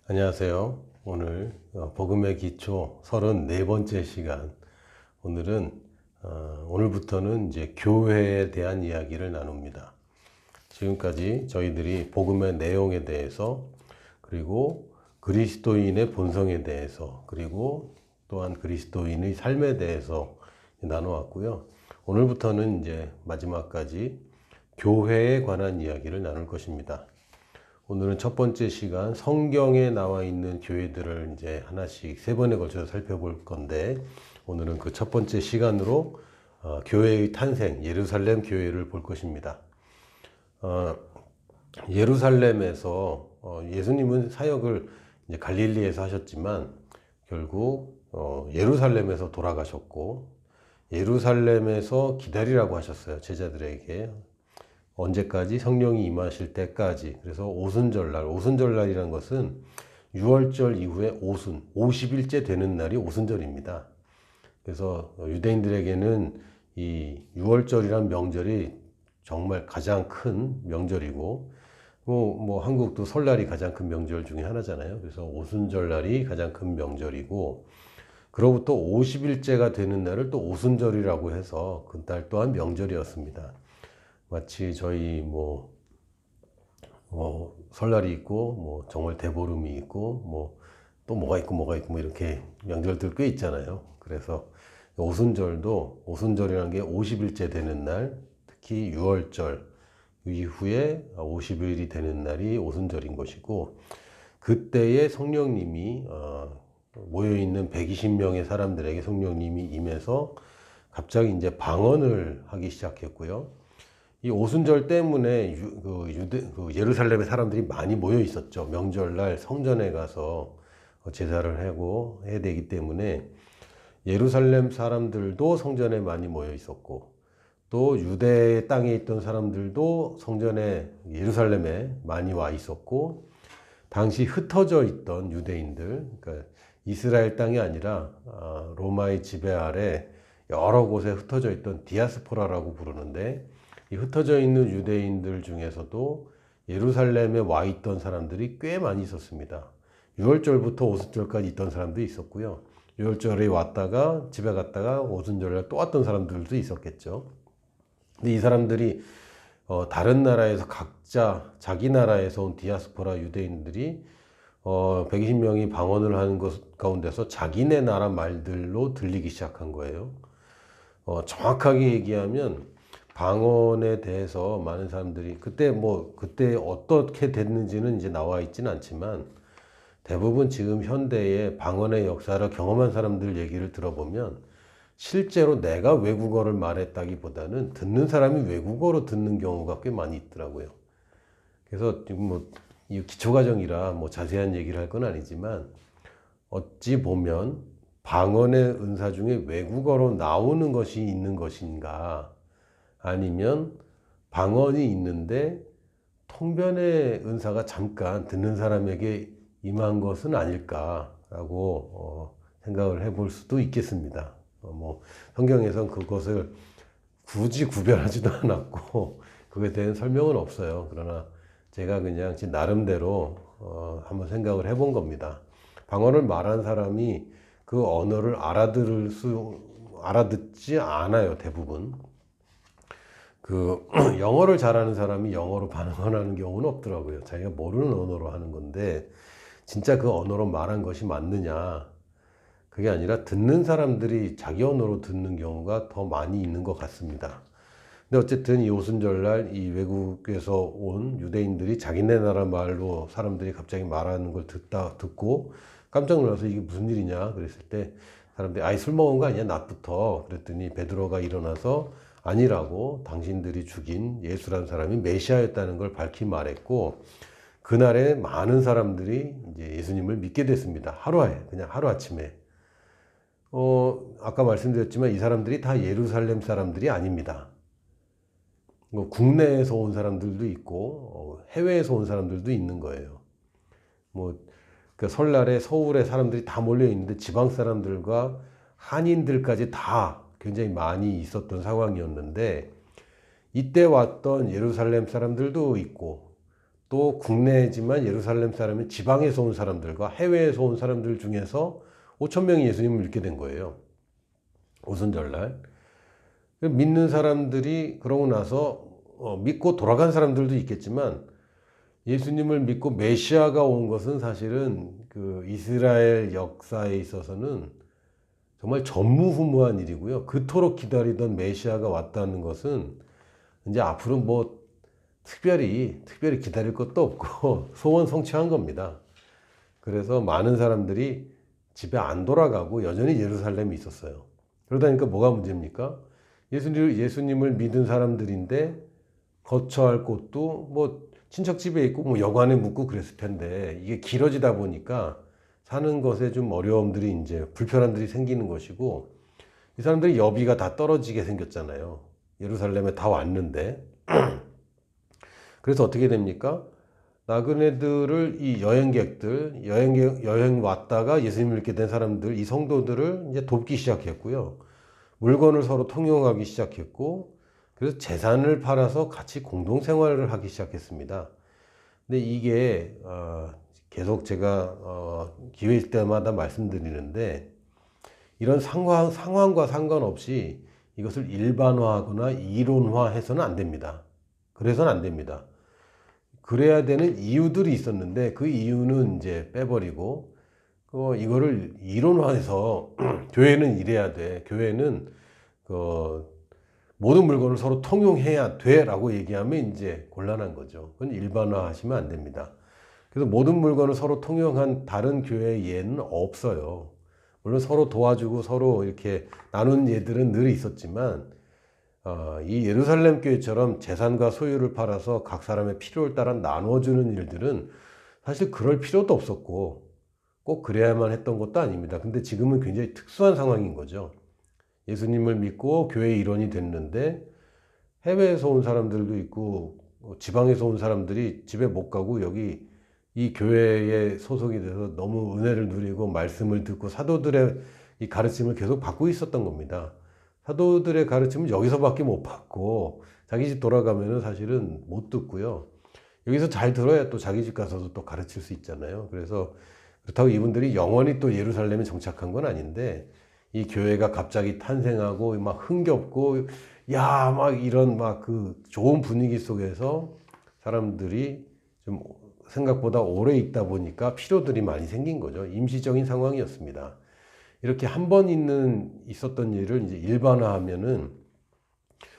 안녕하세요. 오늘 복음의 기초 34번째 시간. 오늘은 오늘부터는 이제 교회에 대한 이야기를 나눕니다. 지금까지 저희들이 복음의 내용에 대해서, 그리고 그리스도인의 본성에 대해서, 그리고 또한 그리스도인의 삶에 대해서 나눠왔고요. 오늘부터는 이제 마지막까지 교회에 관한 이야기를 나눌 것입니다. 오늘은 첫 번째 시간 성경에 나와 있는 교회들을 이제 하나씩 세 번에 걸쳐서 살펴볼 건데, 오늘은 그 첫 번째 시간으로 교회의 탄생, 예루살렘 교회를 볼 것입니다. 예루살렘에서 예수님은 사역을 이제 갈릴리에서 하셨지만 결국 예루살렘에서 돌아가셨고, 예루살렘에서 기다리라고 하셨어요, 제자들에게. 언제까지? 성령이 임하실 때까지. 그래서 오순절날, 오순절날이란 것은 유월절 이후에 오순, 50일째 되는 날이 오순절입니다. 그래서 유대인들에게는 이 유월절이란 명절이 정말 가장 큰 명절이고, 한국도 설날이 가장 큰 명절 중에 하나잖아요. 그래서 오순절날이 가장 큰 명절이고, 그로부터 50일째가 되는 날을 또 오순절이라고 해서 그날 또한 명절이었습니다. 마치 저희 설날이 있고 정말 대보름이 있고 또 뭐가 있고 이렇게 명절들 꽤 있잖아요. 그래서 오순절이라는 게 50일째 되는 날, 특히 유월절 이후에 50일이 되는 날이 오순절인 것이고, 그때에 성령님이 모여있는 120명의 사람들에게 성령님이 임해서 갑자기 이제 방언을 하기 시작했고요. 이 오순절 때문에 예루살렘의 사람들이 많이 모여 있었죠. 명절날 성전에 가서 제사를 하고 해야 되기 때문에 예루살렘 사람들도 성전에 많이 모여 있었고, 또 유대 땅에 있던 사람들도 성전에, 예루살렘에 많이 와 있었고, 당시 흩어져 있던 유대인들, 그러니까 이스라엘 땅이 아니라 로마의 지배 아래 여러 곳에 흩어져 있던 디아스포라라고 부르는데, 이 흩어져 있는 유대인들 중에서도 예루살렘에 와 있던 사람들이 꽤 많이 있었습니다. 6월절부터 오순절까지 있던 사람도 있었고요. 6월절에 왔다가 집에 갔다가 오순절에 또 왔던 사람들도 있었겠죠. 근데 이 사람들이 다른 나라에서 각자 자기 나라에서 온 디아스포라 유대인들이 120명이 방언을 하는 것 가운데서 자기네 나라 말들로 들리기 시작한 거예요. 정확하게 얘기하면 방언에 대해서 많은 사람들이 그때 어떻게 됐는지는 이제 나와 있지는 않지만, 대부분 지금 현대의 방언의 역사를 경험한 사람들 얘기를 들어보면 실제로 내가 외국어를 말했다기보다는 듣는 사람이 외국어로 듣는 경우가 꽤 많이 있더라고요. 그래서 지금 이 기초과정이라 자세한 얘기를 할 건 아니지만, 어찌 보면 방언의 은사 중에 외국어로 나오는 것이 있는 것인가, 아니면 방언이 있는데 통변의 은사가 잠깐 듣는 사람에게 임한 것은 아닐까라고 생각을 해볼 수도 있겠습니다. 성경에선 그것을 굳이 구별하지도 않았고 그에 대한 설명은 없어요. 그러나 제가 그냥 제 나름대로 한번 생각을 해본 겁니다. 방언을 말한 사람이 그 언어를 알아듣지 않아요, 대부분. 영어를 잘하는 사람이 영어로 반응하는 경우는 없더라고요. 자기가 모르는 언어로 하는 건데, 진짜 그 언어로 말한 것이 맞느냐. 그게 아니라 듣는 사람들이 자기 언어로 듣는 경우가 더 많이 있는 것 같습니다. 근데 어쨌든 이 오순절날 이 외국에서 온 유대인들이 자기네 나라 말로 사람들이 갑자기 말하는 걸 듣고 깜짝 놀라서 이게 무슨 일이냐 그랬을 때, 사람들이 아이 술 먹은 거 아니야 낮부터. 그랬더니 베드로가 일어나서 아니라고, 당신들이 죽인 예수라는 사람이 메시아였다는 걸 밝히 말했고, 그날에 많은 사람들이 이제 예수님을 믿게 됐습니다. 그냥 하루아침에. 아까 말씀드렸지만 이 사람들이 다 예루살렘 사람들이 아닙니다. 국내에서 온 사람들도 있고 해외에서 온 사람들도 있는 거예요. 그 설날에 서울에 사람들이 다 몰려 있는데 지방 사람들과 한인들까지 다 굉장히 많이 있었던 상황이었는데, 이때 왔던 예루살렘 사람들도 있고 또 국내지만 예루살렘 사람이 지방에서 온 사람들과 해외에서 온 사람들 중에서 5천 명이 예수님을 믿게 된 거예요. 오순절날. 믿는 사람들이 그러고 나서 믿고 돌아간 사람들도 있겠지만 예수님을 믿고 메시아가 온 것은 사실은 그 이스라엘 역사에 있어서는 정말 전무후무한 일이고요. 그토록 기다리던 메시아가 왔다는 것은 이제 앞으로 뭐 특별히 기다릴 것도 없고 소원 성취한 겁니다. 그래서 많은 사람들이 집에 안 돌아가고 여전히 예루살렘에 있었어요. 그러다 보니까 뭐가 문제입니까? 예수님을 믿은 사람들인데 거처할 곳도 뭐 친척 집에 있고 뭐 여관에 묵고 그랬을 텐데 이게 길어지다 보니까 사는 것에 좀 어려움들이 이제 불편함들이 생기는 것이고 이 사람들이 여비가 다 떨어지게 생겼잖아요. 예루살렘에 다 왔는데 그래서 어떻게 됩니까? 나그네들을 이 여행객들 여행 왔다가 예수님을 믿게 된 사람들 이 성도들을 이제 돕기 시작했고요. 물건을 서로 통용하기 시작했고 그래서 재산을 팔아서 같이 공동생활을 하기 시작했습니다. 근데 이게 계속 제가 기회 있을 때마다 말씀드리는데 이런 상황과 상관없이 이것을 일반화하거나 이론화해서는 안 됩니다. 그래서는 안 됩니다. 그래야 되는 이유들이 있었는데 그 이유는 이제 빼버리고 이거를 이론화해서 교회는 이래야 돼. 교회는 모든 물건을 서로 통용해야 돼라고 얘기하면 이제 곤란한 거죠. 그건 일반화하시면 안 됩니다. 그래서 모든 물건을 서로 통용한 다른 교회의 예는 없어요. 물론 서로 도와주고 서로 이렇게 나눈 예들은 늘 있었지만 이 예루살렘 교회처럼 재산과 소유를 팔아서 각 사람의 필요를 따라 나눠주는 일들은 사실 그럴 필요도 없었고 꼭 그래야만 했던 것도 아닙니다. 근데 지금은 굉장히 특수한 상황인 거죠. 예수님을 믿고 교회의 일원이 됐는데 해외에서 온 사람들도 있고 지방에서 온 사람들이 집에 못 가고 여기 이 교회에 소속이 돼서 너무 은혜를 누리고 말씀을 듣고 사도들의 이 가르침을 계속 받고 있었던 겁니다. 사도들의 가르침은 여기서밖에 못 받고 자기 집 돌아가면은 사실은 못 듣고요. 여기서 잘 들어야 또 자기 집 가서도 또 가르칠 수 있잖아요. 그래서 그렇다고 이분들이 영원히 또 예루살렘에 정착한 건 아닌데 이 교회가 갑자기 탄생하고 막 흥겹고 야 막 이런 막 그 좋은 분위기 속에서 사람들이 좀 생각보다 오래 있다 보니까 필요들이 많이 생긴 거죠. 임시적인 상황이었습니다. 이렇게 한 번 있었던 일을 이제 일반화하면은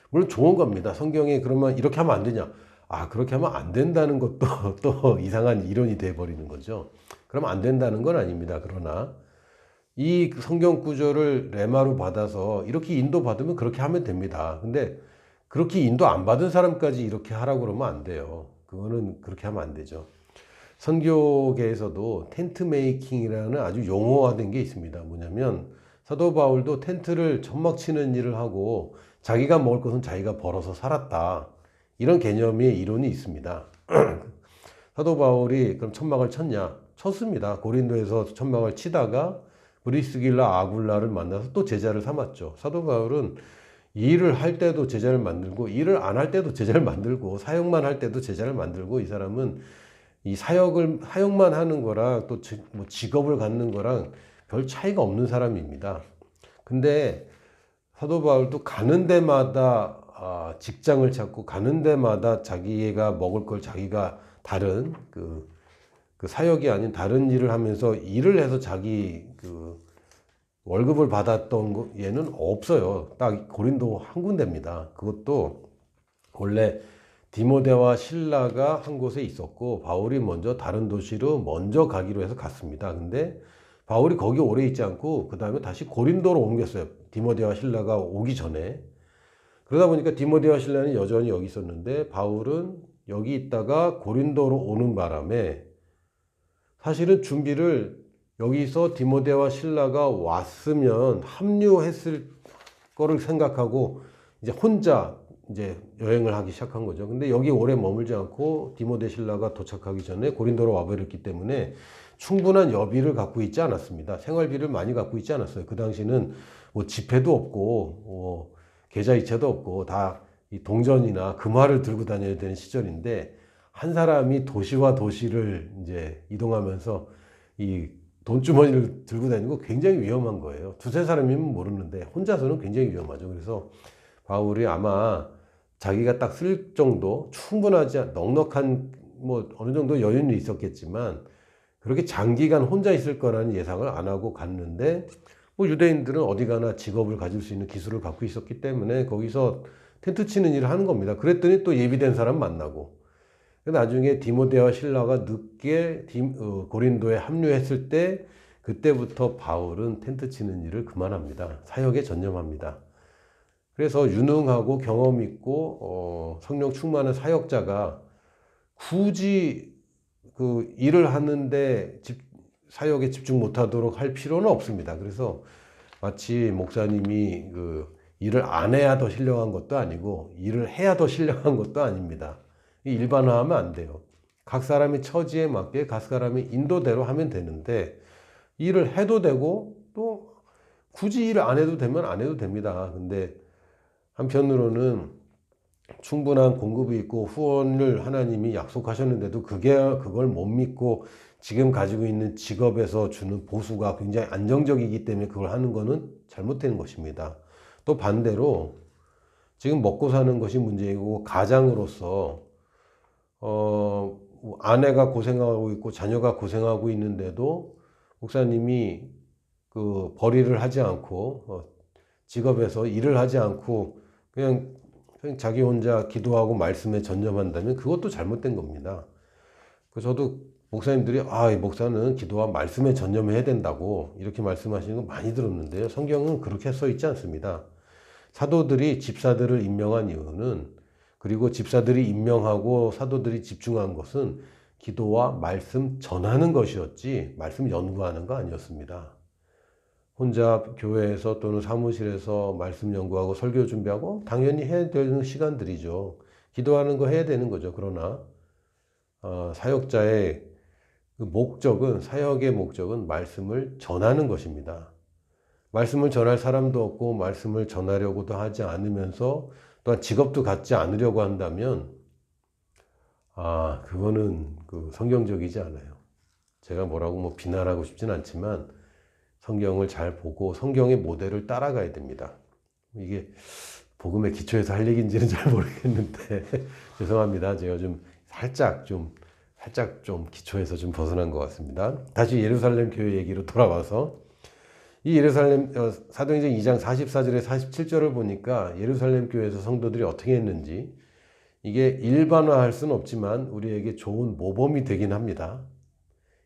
물론 좋은 겁니다. 성경에 그러면 이렇게 하면 안 되냐? 그렇게 하면 안 된다는 것도 또 이상한 이론이 돼 버리는 거죠. 그럼 안 된다는 건 아닙니다. 그러나 이 성경 구절을 레마로 받아서 이렇게 인도받으면 그렇게 하면 됩니다. 근데 그렇게 인도 안 받은 사람까지 이렇게 하라고 그러면 안 돼요. 그거는 그렇게 하면 안 되죠. 선교계에서도 텐트 메이킹이라는 아주 용어화된 게 있습니다. 뭐냐면 사도 바울도 텐트를 천막 치는 일을 하고 자기가 먹을 것은 자기가 벌어서 살았다. 이런 개념의 이론이 있습니다. 사도 바울이 그럼 천막을 쳤냐? 쳤습니다. 고린도에서 천막을 치다가 브리스길라 아굴라를 만나서 또 제자를 삼았죠. 사도 바울은 일을 할 때도 제자를 만들고 일을 안 할 때도 제자를 만들고 사역만 할 때도 제자를 만들고 이 사람은 이 사역만 하는 거랑 또 뭐 직업을 갖는 거랑 별 차이가 없는 사람입니다. 근데 사도 바울도 가는 데마다 직장을 찾고 가는 데마다 자기가 먹을 걸 자기가 다른 그 사역이 아닌 다른 일을 하면서 일을 해서 자기 월급을 받았던 얘는 없어요. 딱 고린도 한 군데입니다. 그것도 원래 디모데와 실라가 한 곳에 있었고 바울이 먼저 다른 도시로 먼저 가기로 해서 갔습니다. 근데 바울이 거기 오래 있지 않고 그 다음에 다시 고린도로 옮겼어요. 디모데와 실라가 오기 전에. 그러다 보니까 디모데와 실라는 여전히 여기 있었는데 바울은 여기 있다가 고린도로 오는 바람에 사실은 준비를 여기서 디모데와 실라가 왔으면 합류했을 거를 생각하고 이제 혼자 이제 여행을 하기 시작한 거죠. 근데 여기 오래 머물지 않고 디모데 실라가 도착하기 전에 고린도로 와버렸기 때문에 충분한 여비를 갖고 있지 않았습니다. 생활비를 많이 갖고 있지 않았어요. 그 당시는 뭐 지폐도 없고 계좌이체도 없고 다 이 동전이나 금화를 들고 다녀야 되는 시절인데 한 사람이 도시와 도시를 이제 이동하면서 이 돈주머니를 들고 다니고 굉장히 위험한 거예요. 두세 사람이면 모르는데 혼자서는 굉장히 위험하죠. 그래서 바울이 아마 자기가 딱 쓸 정도 충분하지 넉넉한 뭐 어느 정도 여유는 있었겠지만 그렇게 장기간 혼자 있을 거라는 예상을 안 하고 갔는데 뭐 유대인들은 어디 가나 직업을 가질 수 있는 기술을 갖고 있었기 때문에 거기서 텐트 치는 일을 하는 겁니다. 그랬더니 또 예비된 사람 만나고 나중에 디모데와 실라가 늦게 고린도에 합류했을 때 그때부터 바울은 텐트 치는 일을 그만합니다. 사역에 전념합니다. 그래서 유능하고 경험 있고 성령 충만한 사역자가 굳이 그 일을 하는데 사역에 집중 못하도록 할 필요는 없습니다. 그래서 마치 목사님이 그 일을 안 해야 더 신령한 것도 아니고 일을 해야 더 신령한 것도 아닙니다. 일반화하면 안 돼요. 각 사람의 처지에 맞게 각 사람의 인도대로 하면 되는데 일을 해도 되고 또 굳이 일을 안 해도 되면 안 해도 됩니다. 근데 한편으로는 충분한 공급이 있고 후원을 하나님이 약속하셨는데도 그걸 못 믿고 지금 가지고 있는 직업에서 주는 보수가 굉장히 안정적이기 때문에 그걸 하는 거는 잘못된 것입니다. 또 반대로 지금 먹고 사는 것이 문제이고 가장으로서 아내가 고생하고 있고 자녀가 고생하고 있는데도 목사님이 그 벌이를 하지 않고 직업에서 일을 하지 않고 그냥 자기 혼자 기도하고 말씀에 전념한다면 그것도 잘못된 겁니다. 그래서 저도 목사님들이 이 목사는 기도와 말씀에 전념해야 된다고 이렇게 말씀하시는 거 많이 들었는데요. 성경은 그렇게 써 있지 않습니다. 사도들이 집사들을 임명한 이유는 그리고 집사들이 임명하고 사도들이 집중한 것은 기도와 말씀 전하는 것이었지 말씀 연구하는 거 아니었습니다. 혼자 교회에서 또는 사무실에서 말씀 연구하고 설교 준비하고 당연히 해야 되는 시간들이죠. 기도하는 거 해야 되는 거죠. 그러나 사역자의 사역의 목적은 말씀을 전하는 것입니다. 말씀을 전할 사람도 없고 말씀을 전하려고도 하지 않으면서 또한 직업도 갖지 않으려고 한다면 그거는 성경적이지 않아요. 제가 뭐라고 비난하고 싶진 않지만 성경을 잘 보고 성경의 모델을 따라가야 됩니다. 이게 복음의 기초에서 할 얘기인지는 잘 모르겠는데 죄송합니다. 제가 살짝 좀 기초에서 좀 벗어난 것 같습니다. 다시 예루살렘 교회 얘기로 돌아와서 이 예루살렘 사도행전 2장 44절에 47절을 보니까 예루살렘 교회에서 성도들이 어떻게 했는지 이게 일반화할 수는 없지만 우리에게 좋은 모범이 되긴 합니다.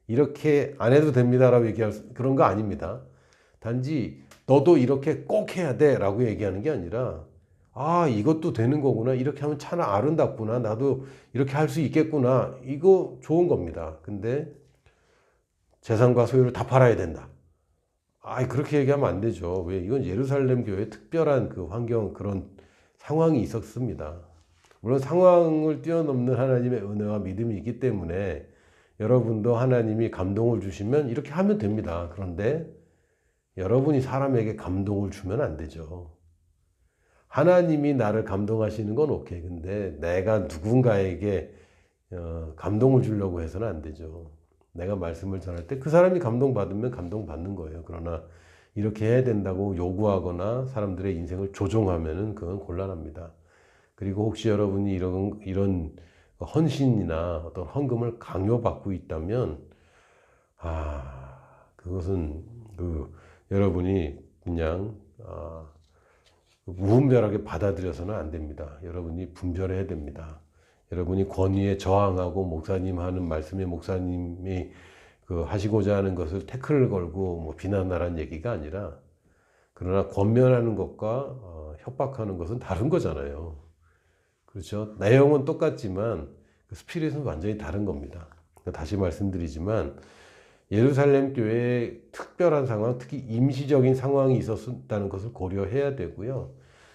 이렇게 안 해도 됩니다라고 얘기할 그런 거 아닙니다. 단지 너도 이렇게 꼭 해야 돼라고 얘기하는 게 아니라 이것도 되는 거구나. 이렇게 하면 참 아름답구나. 나도 이렇게 할 수 있겠구나. 이거 좋은 겁니다. 근데 재산과 소유를 다 팔아야 된다. 그렇게 얘기하면 안 되죠. 왜? 이건 예루살렘 교회의 특별한 그런 상황이 있었습니다. 물론 상황을 뛰어넘는 하나님의 은혜와 믿음이 있기 때문에 여러분도 하나님이 감동을 주시면 이렇게 하면 됩니다. 그런데 여러분이 사람에게 감동을 주면 안 되죠. 하나님이 나를 감동하시는 건 오케이. 근데 내가 누군가에게 감동을 주려고 해서는 안 되죠. 내가 말씀을 전할 때 그 사람이 감동받으면 감동받는 거예요. 그러나 이렇게 해야 된다고 요구하거나 사람들의 인생을 조종하면은 그건 곤란합니다. 그리고 혹시 여러분이 이런 헌신이나 어떤 헌금을 강요받고 있다면 그것은 여러분이 그냥 무분별하게 받아들여서는 안 됩니다. 여러분이 분별해야 됩니다. 여러분이 권위에 저항하고 목사님 하는 말씀에 목사님이 하시고자 하는 것을 태클을 걸고 비난하라는 얘기가 아니라 그러나 권면하는 것과 협박하는 것은 다른 거잖아요. 그렇죠? 내용은 똑같지만 스피릿은 완전히 다른 겁니다. 다시 말씀드리지만 예루살렘 교회에 특별한 상황, 특히 임시적인 상황이 있었다는 것을 고려해야 되고요.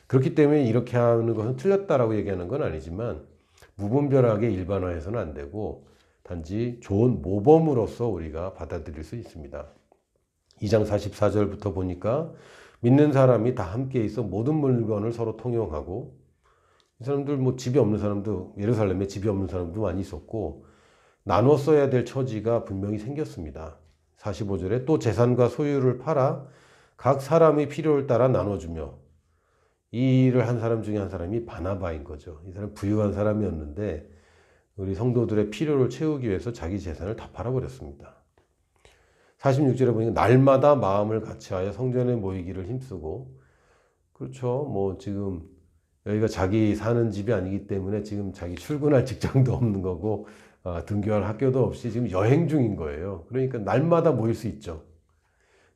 그렇기 때문에 이렇게 하는 것은 틀렸다라고 얘기하는 건 아니지만 무분별하게 일반화해서는 안 되고 단지 좋은 모범으로서 우리가 받아들일 수 있습니다. 2장 44절부터 보니까 믿는 사람이 다 함께 있어 모든 물건을 서로 통용하고 이 사람들 뭐 집이 없는 사람도, 예루살렘에 집이 없는 사람도 많이 있었고, 나눠 써야 될 처지가 분명히 생겼습니다. 45절에 또 재산과 소유를 팔아 각 사람의 필요를 따라 나눠주며, 이 일을 한 사람 중에 한 사람이 바나바인 거죠. 이 사람 부유한 사람이었는데 우리 성도들의 필요를 채우기 위해서 자기 재산을 다 팔아버렸습니다. 46절에 보니까 날마다 마음을 같이하여 성전에 모이기를 힘쓰고, 그렇죠. 뭐 지금 여기가 자기 사는 집이 아니기 때문에 지금 자기 출근할 직장도 없는 거고, 등교할 학교도 없이 지금 여행 중인 거예요. 그러니까 날마다 모일 수 있죠.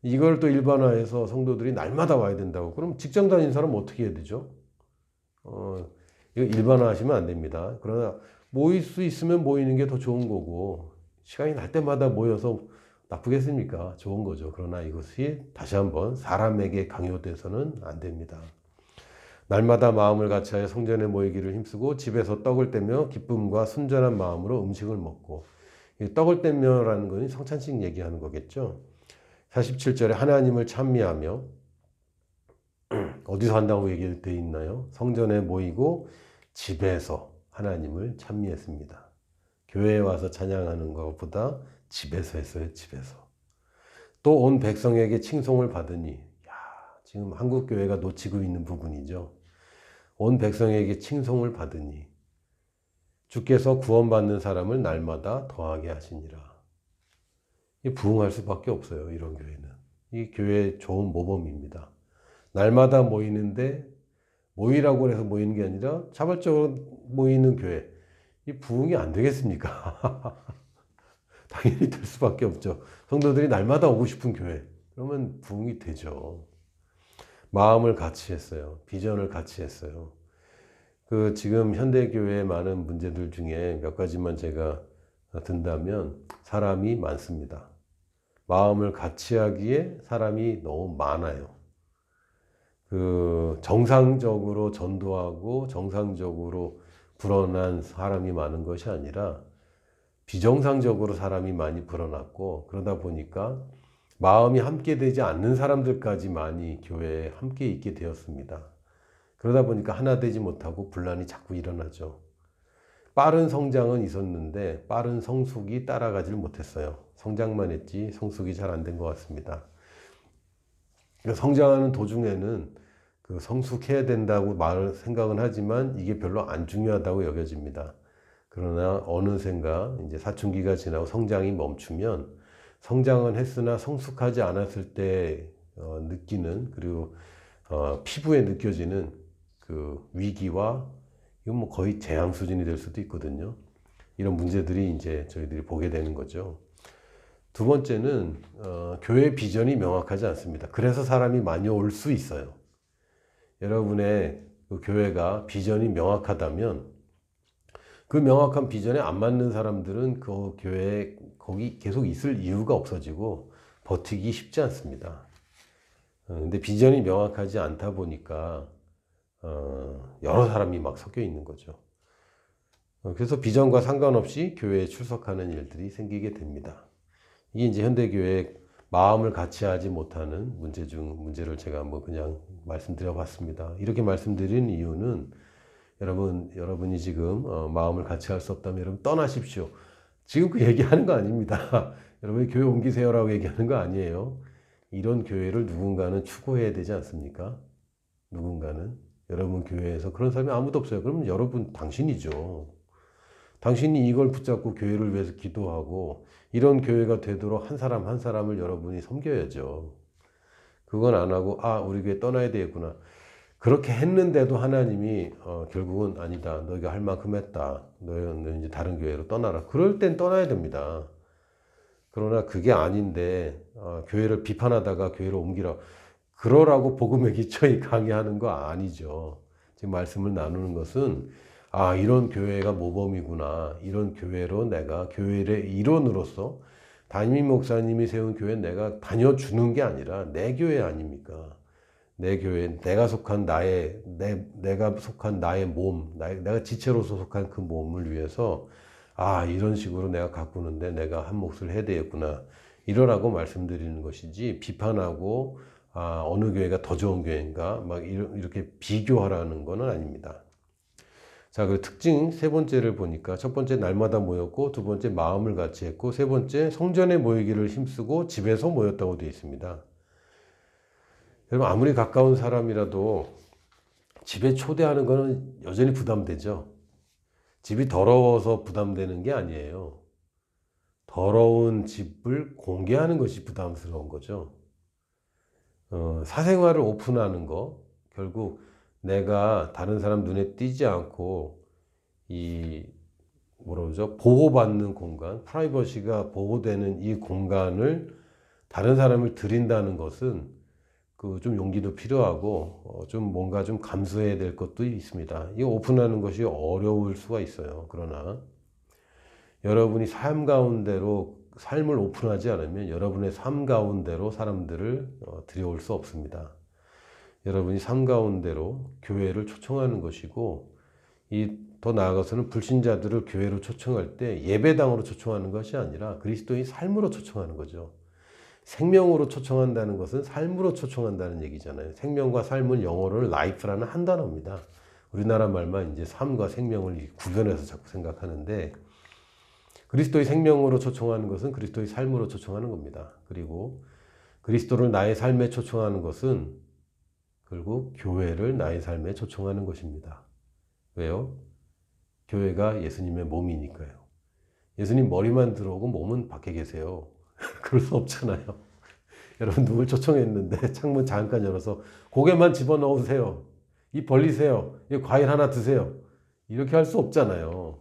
이걸 또 일반화해서 성도들이 날마다 와야 된다고. 그럼 직장 다니는 사람은 어떻게 해야 되죠? 이거 일반화하시면 안 됩니다. 그러나 모일 수 있으면 모이는 게 더 좋은 거고, 시간이 날 때마다 모여서 나쁘겠습니까? 좋은 거죠. 그러나 이것이 다시 한번 사람에게 강요돼서는 안 됩니다. 날마다 마음을 같이하여 성전에 모이기를 힘쓰고 집에서 떡을 떼며 기쁨과 순전한 마음으로 음식을 먹고, 떡을 떼며라는 것은 성찬식 얘기하는 거겠죠. 47절에 하나님을 찬미하며, 어디서 한다고 얘기되어 있나요? 성전에 모이고 집에서 하나님을 찬미했습니다. 교회에 와서 찬양하는 것보다 집에서 했어요. 집에서. 또 온 백성에게 칭송을 받으니, 지금 한국 교회가 놓치고 있는 부분이죠. 온 백성에게 칭송을 받으니 주께서 구원받는 사람을 날마다 더하게 하시니라. 부흥할 수밖에 없어요. 이런 교회는. 이 교회의 좋은 모범입니다. 날마다 모이는데, 모이라고 해서 모이는 게 아니라 자발적으로 모이는 교회. 이 부흥이 안 되겠습니까? 당연히 될 수밖에 없죠. 성도들이 날마다 오고 싶은 교회. 그러면 부흥이 되죠. 마음을 같이 했어요. 비전을 같이 했어요. 지금 현대교회의 많은 문제들 중에 몇 가지만 제가 든다면, 사람이 많습니다. 마음을 같이 하기에 사람이 너무 많아요. 정상적으로 전도하고 정상적으로 불어난 사람이 많은 것이 아니라 비정상적으로 사람이 많이 불어났고, 그러다 보니까 마음이 함께 되지 않는 사람들까지 많이 교회에 함께 있게 되었습니다. 그러다 보니까 하나 되지 못하고 분란이 자꾸 일어나죠. 빠른 성장은 있었는데 빠른 성숙이 따라가질 못했어요. 성장만 했지 성숙이 잘 안 된 것 같습니다. 성장하는 도중에는 성숙해야 된다고 생각은 하지만 이게 별로 안 중요하다고 여겨집니다. 그러나 어느샌가 이제 사춘기가 지나고 성장이 멈추면, 성장은 했으나 성숙하지 않았을 때 느끼는, 그리고 피부에 느껴지는 위기와, 이건 뭐 거의 재앙 수준이 될 수도 있거든요. 이런 문제들이 이제 저희들이 보게 되는 거죠. 두 번째는 교회 비전이 명확하지 않습니다. 그래서 사람이 많이 올 수 있어요. 여러분의 교회가 비전이 명확하다면, 그 명확한 비전에 안 맞는 사람들은 그 교회에 거기 계속 있을 이유가 없어지고 버티기 쉽지 않습니다. 근데 비전이 명확하지 않다 보니까 여러 사람이 막 섞여 있는 거죠. 그래서 비전과 상관없이 교회에 출석하는 일들이 생기게 됩니다. 이게 이제 현대교회의 마음을 같이 하지 못하는 문제 중 문제를 제가 뭐 그냥 말씀드려 봤습니다. 이렇게 말씀드린 이유는, 여러분이 지금 마음을 같이 할 수 없다면 여러분 떠나십시오. 지금 그 얘기하는 거 아닙니다. 여러분이 교회 옮기세요라고 얘기하는 거 아니에요. 이런 교회를 누군가는 추구해야 되지 않습니까? 누군가는. 여러분 교회에서 그런 사람이 아무도 없어요. 그러면 당신이죠. 당신이 이걸 붙잡고 교회를 위해서 기도하고, 이런 교회가 되도록 한 사람 한 사람을 여러분이 섬겨야죠. 그건 안 하고, 우리 교회 떠나야 되겠구나. 그렇게 했는데도 하나님이 결국은 아니다. 너희가 할 만큼 했다. 너희 이제 다른 교회로 떠나라. 그럴 땐 떠나야 됩니다. 그러나 그게 아닌데 교회를 비판하다가 교회로 옮기라. 그러라고 복음의 기초에 강의하는 거 아니죠. 지금 말씀을 나누는 것은, 이런 교회가 모범이구나. 이런 교회로 내가 교회의 일원으로서 담임 목사님이 세운 교회 내가 다녀주는 게 아니라 내 교회 아닙니까? 내 교회, 내가 속한 나의 몸, 내가 지체로서 속한 그 몸을 위해서, 이런 식으로 내가 가꾸는데 내가 한 몫을 해야 되겠구나. 이러라고 말씀드리는 것이지, 비판하고, 어느 교회가 더 좋은 교회인가, 막 이렇게 비교하라는 것은 아닙니다. 자, 그 특징 세 번째를 보니까 첫 번째 날마다 모였고, 두 번째 마음을 같이 했고, 세 번째 성전에 모이기를 힘쓰고 집에서 모였다고 되어 있습니다. 여러분, 아무리 가까운 사람이라도 집에 초대하는 거는 여전히 부담되죠. 집이 더러워서 부담되는 게 아니에요. 더러운 집을 공개하는 것이 부담스러운 거죠. 사생활을 오픈하는 거, 결국 내가 다른 사람 눈에 띄지 않고 이 뭐라 그러죠? 보호받는 공간, 프라이버시가 보호되는 이 공간을 다른 사람을 들인다는 것은 그 좀 용기도 필요하고 좀 뭔가 좀 감수해야 될 것도 있습니다. 이 오픈하는 것이 어려울 수가 있어요. 그러나 여러분이 삶 가운데로 삶을 오픈하지 않으면 여러분의 삶 가운데로 사람들을 들여올 수 없습니다. 여러분이 삶 가운데로 교회를 초청하는 것이고, 더 나아가서는 불신자들을 교회로 초청할 때 예배당으로 초청하는 것이 아니라 그리스도의 삶으로 초청하는 거죠. 생명으로 초청한다는 것은 삶으로 초청한다는 얘기잖아요. 생명과 삶은 영어로는 life라는 한 단어입니다. 우리나라 말만 이제 삶과 생명을 구분해서 자꾸 생각하는데, 그리스도의 생명으로 초청하는 것은 그리스도의 삶으로 초청하는 겁니다. 그리고 그리스도를 나의 삶에 초청하는 것은 결국 교회를 나의 삶에 초청하는 것입니다. 왜요? 교회가 예수님의 몸이니까요. 예수님 머리만 들어오고 몸은 밖에 계세요. 그럴 수 없잖아요. 여러분, 누굴 초청했는데 창문 잠깐 열어서 고개만 집어넣으세요. 입 벌리세요. 이 과일 하나 드세요. 이렇게 할 수 없잖아요.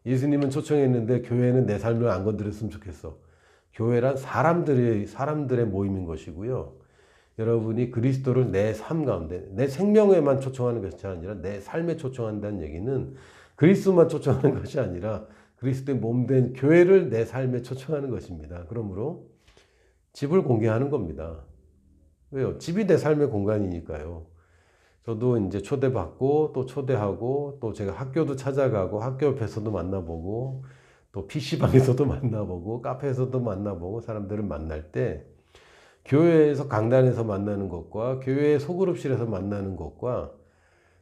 예수님은 초청했는데 교회는 내 삶을 안 건드렸으면 좋겠어. 교회란 사람들의 모임인 것이고요. 여러분이 그리스도를 내 삶 가운데, 내 생명에만 초청하는 것이 아니라 내 삶에 초청한다는 얘기는 그리스도만 초청하는 것이 아니라 그리스도의 몸된 교회를 내 삶에 초청하는 것입니다. 그러므로 집을 공개하는 겁니다. 왜요? 집이 내 삶의 공간이니까요. 저도 이제 초대받고 또 초대하고 또 제가 학교도 찾아가고 학교 옆에서도 만나보고 또 PC방에서도 만나보고 카페에서도 만나보고 사람들을 만날 때 교회에서 강단에서 만나는 것과 교회의 소그룹실에서 만나는 것과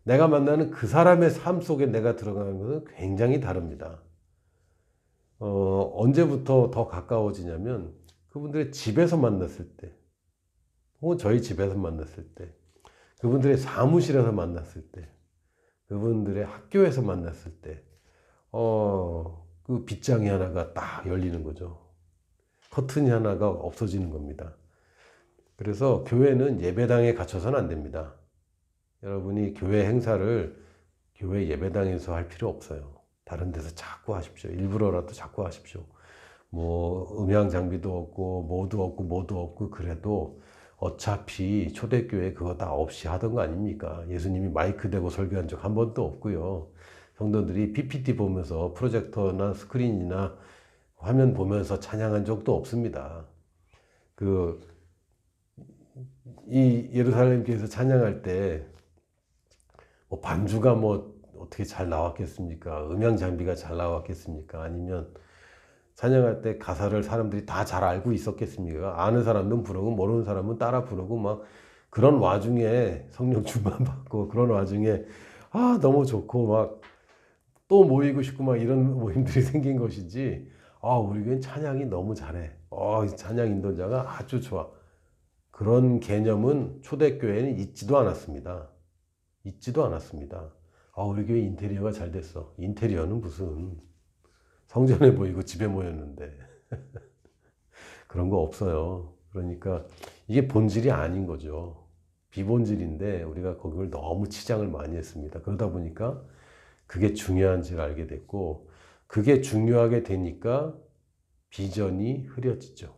내가 만나는 그 사람의 삶 속에 내가 들어가는 것은 굉장히 다릅니다. 언제부터 더 가까워지냐면 그분들의 집에서 만났을 때, 혹은 저희 집에서 만났을 때, 그분들의 사무실에서 만났을 때, 그분들의 학교에서 만났을 때, 그 빗장이 하나가 딱 열리는 거죠. 커튼이 하나가 없어지는 겁니다. 그래서 교회는 예배당에 갇혀서는 안 됩니다. 여러분이 교회 행사를 교회 예배당에서 할 필요 없어요. 다른 데서 자꾸 하십시오. 일부러라도 자꾸 하십시오. 뭐 음향 장비도 없고 뭐도 없고 그래도 어차피 초대교회 그거 다 없이 하던 거 아닙니까? 예수님이 마이크 대고 설교한 적 한 번도 없고요. 성도들이 PPT 보면서 프로젝터나 스크린이나 화면 보면서 찬양한 적도 없습니다. 이 예루살렘 교회에서 찬양할 때 뭐 반주가 뭐 어떻게 잘 나왔겠습니까? 음향 장비가 잘 나왔겠습니까? 아니면 찬양할 때 가사를 사람들이 다 잘 알고 있었겠습니까? 아는 사람은 부르고 모르는 사람은 따라 부르고 막 그런 와중에 성령 충만 받고 그런 와중에 너무 좋고 막 또 모이고 싶고 막 이런 모임들이 생긴 것이지, 우리 교회는 찬양이 너무 잘해. 찬양 인도자가 아주 좋아. 그런 개념은 초대교회는 있지도 않았습니다. 우리 교회 인테리어가 잘 됐어. 인테리어는 무슨 성전에 모이고 집에 모였는데 그런 거 없어요. 그러니까 이게 본질이 아닌 거죠. 비본질인데 우리가 거기를 너무 치장을 많이 했습니다. 그러다 보니까 그게 중요한지를 알게 됐고, 그게 중요하게 되니까 비전이 흐려지죠.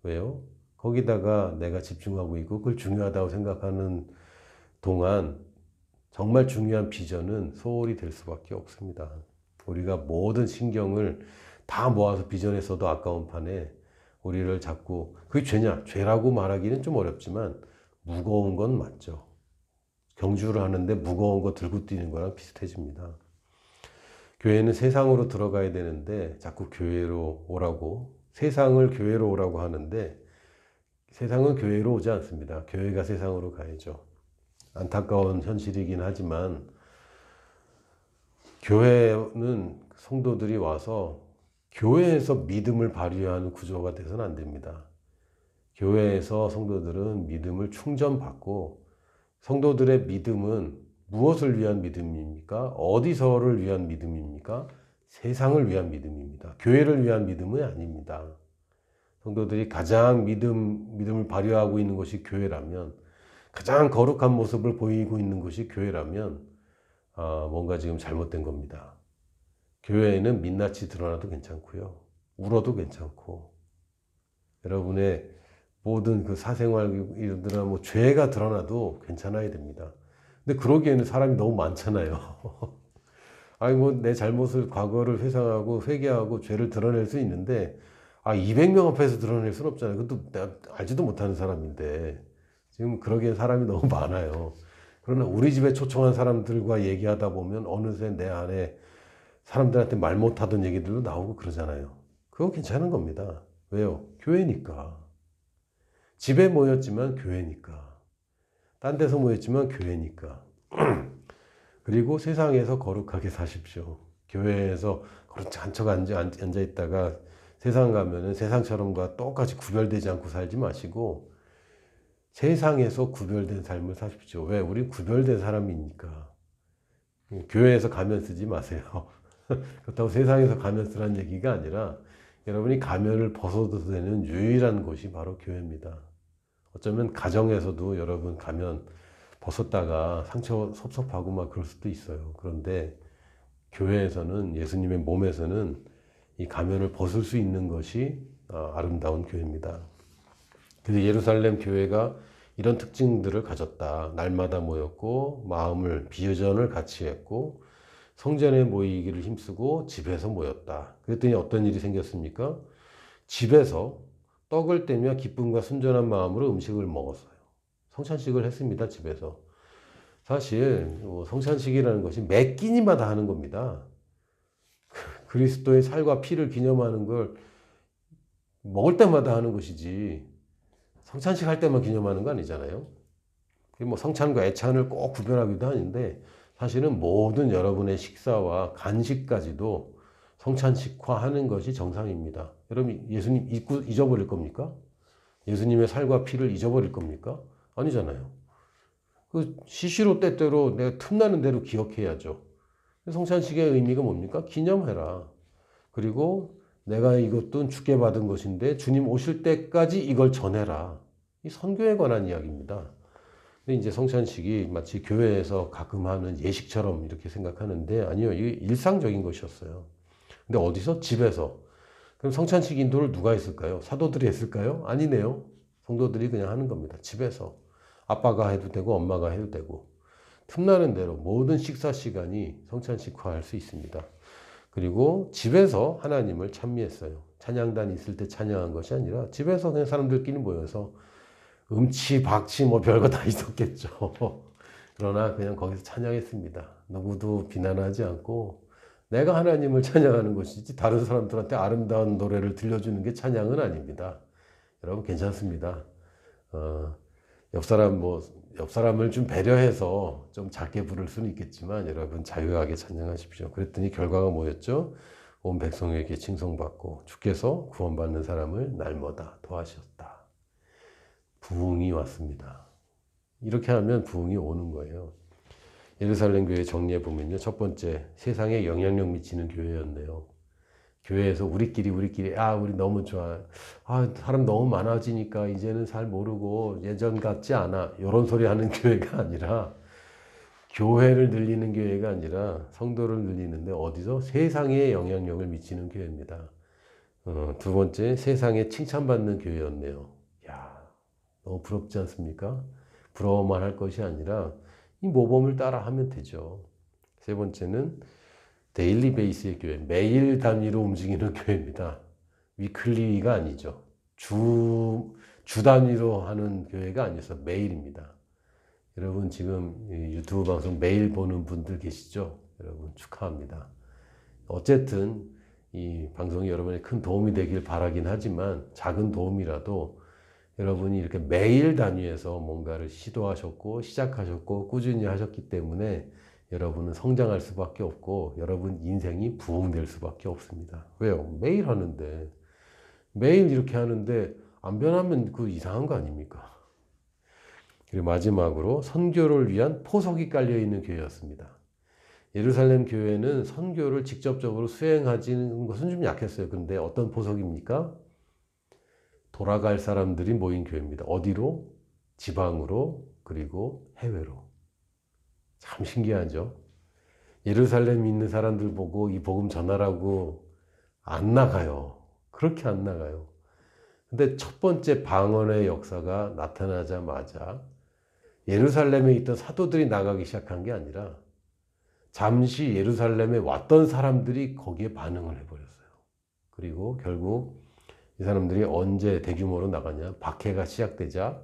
왜요? 거기다가 내가 집중하고 있고 그걸 중요하다고 생각하는 동안 정말 중요한 비전은 소홀히 될 수밖에 없습니다. 우리가 모든 신경을 다 모아서 비전에 써도 아까운 판에 우리를 자꾸, 그게 죄냐? 죄라고 말하기는 좀 어렵지만 무거운 건 맞죠. 경주를 하는데 무거운 거 들고 뛰는 거랑 비슷해집니다. 교회는 세상으로 들어가야 되는데 자꾸 교회로 오라고, 세상을 교회로 오라고 하는데 세상은 교회로 오지 않습니다. 교회가 세상으로 가야죠. 안타까운 현실이긴 하지만 교회는 성도들이 와서 교회에서 믿음을 발휘하는 구조가 돼서는 안 됩니다. 교회에서 성도들은 믿음을 충전받고, 성도들의 믿음은 무엇을 위한 믿음입니까? 어디서를 위한 믿음입니까? 세상을 위한 믿음입니다. 교회를 위한 믿음은 아닙니다. 성도들이 가장 믿음을 발휘하고 있는 것이 교회라면, 가장 거룩한 모습을 보이고 있는 것이 교회라면 뭔가 지금 잘못된 겁니다. 교회에는 민낯이 드러나도 괜찮고요. 울어도 괜찮고, 여러분의 모든 그 사생활이나 뭐 죄가 드러나도 괜찮아야 됩니다. 근데 그러기에는 사람이 너무 많잖아요. 아니 뭐 내 잘못을, 과거를 회상하고 회개하고 죄를 드러낼 수 있는데 200명 앞에서 드러낼 수는 없잖아요. 그것도 내가 알지도 못하는 사람인데 지금 그러기엔 사람이 너무 많아요. 그러나 우리 집에 초청한 사람들과 얘기하다 보면 어느새 내 안에 사람들한테 말 못하던 얘기들도 나오고 그러잖아요. 그거 괜찮은 겁니다. 왜요? 교회니까. 집에 모였지만 교회니까. 딴 데서 모였지만 교회니까. 그리고 세상에서 거룩하게 사십시오. 교회에서 그렇지 한 척 앉아 있다가 세상 가면은 세상처럼과 똑같이 구별되지 않고 살지 마시고 세상에서 구별된 삶을 사십시오. 왜? 우린 구별된 사람이니까. 교회에서 가면 쓰지 마세요. 그렇다고 세상에서 가면 쓰라는 얘기가 아니라 여러분이 가면을 벗어도 되는 유일한 곳이 바로 교회입니다. 어쩌면 가정에서도 여러분 가면 벗었다가 상처 섭섭하고 막 그럴 수도 있어요. 그런데 교회에서는, 예수님의 몸에서는 이 가면을 벗을 수 있는 것이 아름다운 교회입니다. 그래서 예루살렘 교회가 이런 특징들을 가졌다. 날마다 모였고 마음을 비전을 같이 했고 성전에 모이기를 힘쓰고 집에서 모였다. 그랬더니 어떤 일이 생겼습니까? 집에서 떡을 떼며 기쁨과 순전한 마음으로 음식을 먹었어요. 성찬식을 했습니다. 집에서. 사실 성찬식이라는 것이 매 끼니마다 하는 겁니다. 그리스도의 살과 피를 기념하는 걸 먹을 때마다 하는 것이지 성찬식 할 때만 기념하는 거 아니잖아요. 뭐 성찬과 애찬을 꼭 구별하기도 하는데 사실은 모든 여러분의 식사와 간식까지도 성찬식화하는 것이 정상입니다. 여러분 예수님 잊어버릴 겁니까? 예수님의 살과 피를 잊어버릴 겁니까? 아니잖아요. 그 시시로 때때로 내가 틈나는 대로 기억해야죠. 성찬식의 의미가 뭡니까? 기념해라. 그리고 내가 이것도 주께 받은 것인데 주님 오실 때까지 이걸 전해라. 이 선교에 관한 이야기입니다. 근데 이제 성찬식이 마치 교회에서 가끔 하는 예식처럼 이렇게 생각하는데 아니요. 이게 일상적인 것이었어요. 근데 어디서? 집에서. 그럼 성찬식 인도를 누가 했을까요? 사도들이 했을까요? 아니네요. 성도들이 그냥 하는 겁니다. 집에서. 아빠가 해도 되고 엄마가 해도 되고 틈나는 대로 모든 식사 시간이 성찬식화할 수 있습니다. 그리고 집에서 하나님을 찬미했어요. 찬양단이 있을 때 찬양한 것이 아니라 집에서 그냥 사람들끼리 모여서 음치, 박치 뭐 별거 다 있었겠죠. 그러나 그냥 거기서 찬양했습니다. 누구도 비난하지 않고 내가 하나님을 찬양하는 것이지 다른 사람들한테 아름다운 노래를 들려주는 게 찬양은 아닙니다. 여러분 괜찮습니다. 옆 사람을 좀 배려해서 좀 작게 부를 수는 있겠지만 여러분 자유하게 찬양하십시오. 그랬더니 결과가 뭐였죠? 온 백성에게 칭송받고 주께서 구원받는 사람을 날마다 도와주셨다. 부흥이 왔습니다. 이렇게 하면 부흥이 오는 거예요. 예루살렘 교회 정리해 보면요. 첫 번째, 세상에 영향력 미치는 교회였네요. 교회에서 우리끼리 우리 너무 좋아. 사람 너무 많아지니까 이제는 잘 모르고 예전 같지 않아. 이런 소리 하는 교회가 아니라 교회를 늘리는 교회가 아니라 성도를 늘리는데 어디서? 세상에 영향력을 미치는 교회입니다. 두 번째, 세상에 칭찬받는 교회였네요. 야, 너무 부럽지 않습니까? 부러워만 할 것이 아니라 이 모범을 따라 하면 되죠. 세 번째는 데일리 베이스의 교회, 매일 단위로 움직이는 교회입니다. 위클리가 아니죠. 주 단위로 하는 교회가 아니어서 매일입니다. 여러분 지금 유튜브 방송 매일 보는 분들 계시죠? 여러분 축하합니다. 어쨌든 이 방송이 여러분의 큰 도움이 되길 바라긴 하지만 작은 도움이라도 여러분이 이렇게 매일 단위에서 뭔가를 시도하셨고 시작하셨고 꾸준히 하셨기 때문에 여러분은 성장할 수밖에 없고 여러분 인생이 부흥될 수밖에 없습니다. 왜요? 매일 하는데 매일 이렇게 하는데 안 변하면 그 이상한 거 아닙니까? 그리고 마지막으로 선교를 위한 포석이 깔려 있는 교회였습니다. 예루살렘 교회는 선교를 직접적으로 수행하지는 것은 좀 약했어요. 그런데 어떤 포석입니까? 돌아갈 사람들이 모인 교회입니다. 어디로? 지방으로, 그리고 해외로. 참 신기하죠? 예루살렘에 있는 사람들 보고 이 복음 전하라고 안 나가요. 그렇게 안 나가요. 근데 첫 번째 방언의 역사가 나타나자마자 예루살렘에 있던 사도들이 나가기 시작한 게 아니라 잠시 예루살렘에 왔던 사람들이 거기에 반응을 해버렸어요. 그리고 결국 이 사람들이 언제 대규모로 나가냐? 박해가 시작되자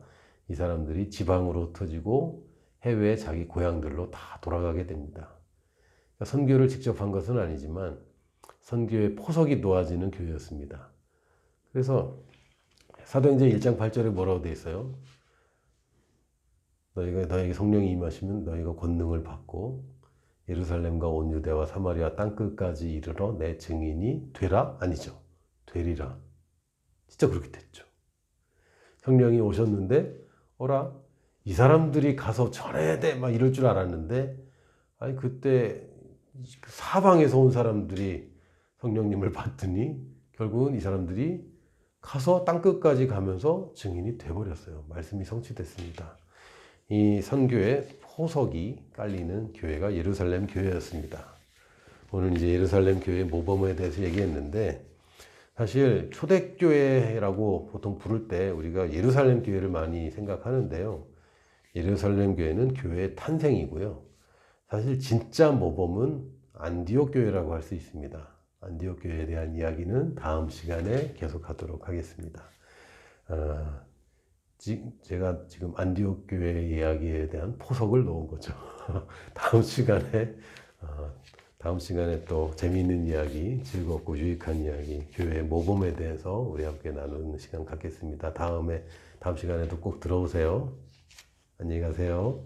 이 사람들이 지방으로 흩어지고 해외에 자기 고향들로 다 돌아가게 됩니다. 그러니까 선교를 직접 한 것은 아니지만 선교의 포석이 놓아지는 교회였습니다. 그래서 사도행전 1장 8절에 뭐라고 되어 있어요? 너에게 성령이 임하시면 너희가 권능을 받고 예루살렘과 온 유대와 사마리아 땅끝까지 이르러 내 증인이 되라? 아니죠. 되리라. 진짜 그렇게 됐죠. 성령이 오셨는데 어라? 이 사람들이 가서 전해야 돼! 막 이럴 줄 알았는데 아니 그때 사방에서 온 사람들이 성령님을 받더니 결국은 이 사람들이 가서 땅끝까지 가면서 증인이 돼버렸어요. 말씀이 성취됐습니다. 이 선교의 포석이 깔리는 교회가 예루살렘 교회였습니다. 오늘 이제 예루살렘 교회 모범에 대해서 얘기했는데 사실 초대교회라고 보통 부를 때 우리가 예루살렘 교회를 많이 생각하는데요. 예루살렘 교회는 교회의 탄생이고요. 사실 진짜 모범은 안디옥 교회라고 할 수 있습니다. 안디옥 교회에 대한 이야기는 다음 시간에 계속하도록 하겠습니다. 제가 지금 안디옥 교회 이야기에 대한 포석을 놓은 거죠. 다음 시간에 또 재미있는 이야기, 즐겁고 유익한 이야기, 교회의 모범에 대해서 우리 함께 나누는 시간 갖겠습니다. 다음 시간에도 꼭 들어오세요. 안녕히 가세요.